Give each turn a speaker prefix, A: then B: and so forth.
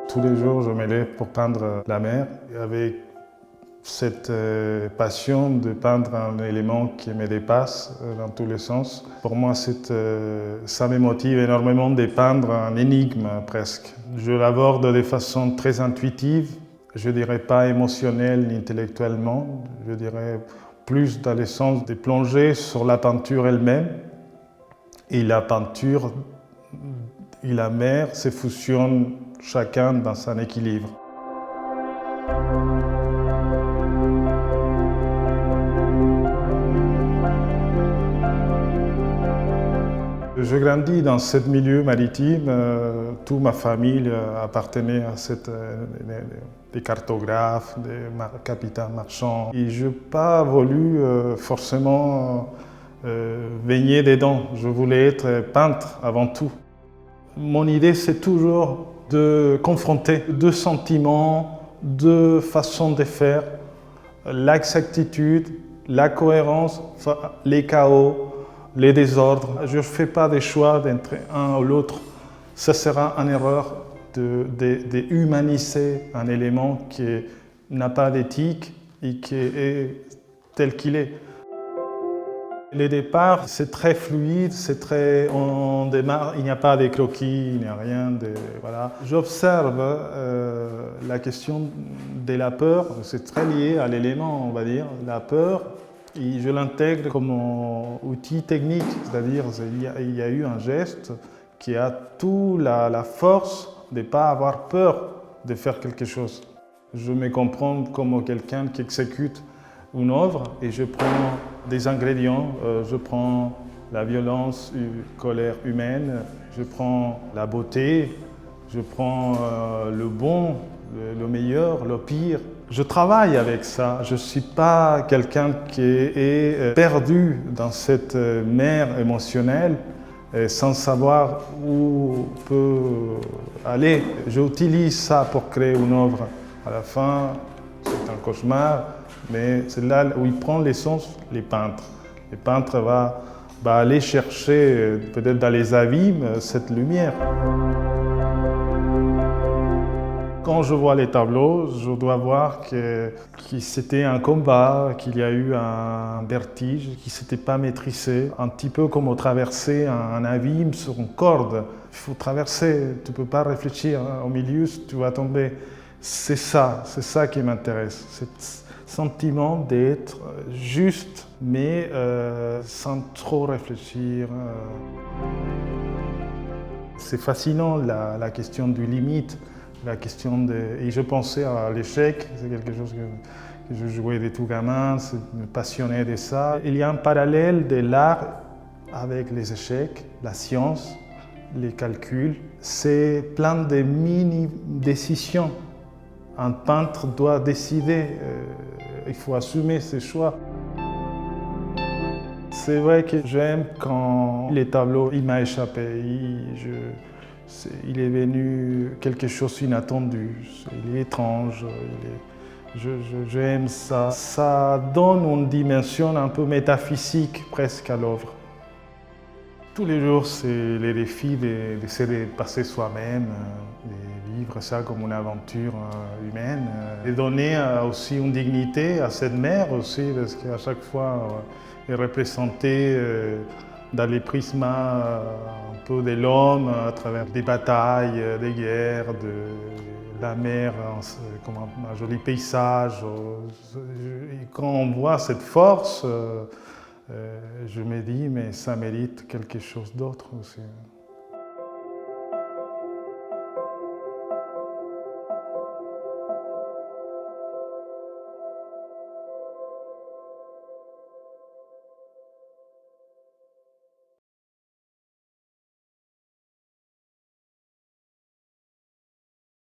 A: Tous les jours, je me lève pour peindre la mer avec cette passion de peindre un élément qui me dépasse dans tous les sens. Pour moi, ça me motive énormément de peindre un énigme presque. Je l'aborde de façon très intuitive, je dirais pas émotionnelle ni intellectuellement, je dirais plus dans le sens de plonger sur la peinture elle-même. Et la peinture et la mer se fusionnent chacun dans un équilibre. Je grandis dans ce milieu maritime. Toute ma famille appartenait à des cartographes, des capitaines marchands. Et je n'ai pas voulu forcément baigner dedans. Je voulais être peintre avant tout. Mon idée, c'est toujours de confronter deux sentiments, deux façons de faire, l'exactitude, la cohérence, les chaos, les désordres. Je ne fais pas des choix d'entre un ou l'autre. Ce sera une erreur de humaniser un élément qui n'a pas d'éthique et qui est tel qu'il est. Le départ, c'est très fluide, on démarre, il n'y a pas de croquis, il n'y a rien de... Voilà. J'observe la question de la peur, c'est très lié à l'élément, on va dire, la peur, et je l'intègre comme outil technique, c'est-à-dire il y a eu un geste qui a toute la force de ne pas avoir peur de faire quelque chose. Je me comprends comme quelqu'un qui exécute une œuvre et je prends des ingrédients, je prends la violence, la colère humaine, je prends la beauté, je prends le bon, le meilleur, le pire. Je travaille avec ça, je ne suis pas quelqu'un qui est perdu dans cette mer émotionnelle sans savoir où peut aller. J'utilise ça pour créer une œuvre. À la fin, c'est un cauchemar. Mais c'est là où il prend l'essence, les peintres. Les peintres vont aller chercher, peut-être dans les abîmes, cette lumière. Quand je vois les tableaux, je dois voir que c'était un combat, qu'il y a eu un vertige, qu'il ne s'était pas maîtrisé. Un petit peu comme traverser un abîme sur une corde. Il faut traverser, tu ne peux pas réfléchir. Au milieu, tu vas tomber. C'est ça qui m'intéresse. Sentiment d'être juste, mais sans trop réfléchir. C'est fascinant la question du limite, la question et je pensais à l'échec, c'est quelque chose que je jouais de tout gamin, je me passionnais de ça. Il y a un parallèle de l'art avec les échecs, la science, les calculs. C'est plein de mini-décisions. Un peintre doit décider, il faut assumer ses choix. C'est vrai que j'aime quand les tableaux, il m'a échappé, il est venu quelque chose d'inattendu, il est étrange, j'aime ça. Ça donne une dimension un peu métaphysique presque à l'œuvre. Tous les jours, c'est le défi d'essayer de passer soi-même, de vivre ça comme une aventure humaine, de donner aussi une dignité à cette mer aussi, parce qu'à chaque fois, elle est représentée dans les prismes un peu de l'homme, à travers des batailles, des guerres, de la mer comme un joli paysage. Et quand on voit cette force, je me dis, mais ça mérite quelque chose d'autre aussi.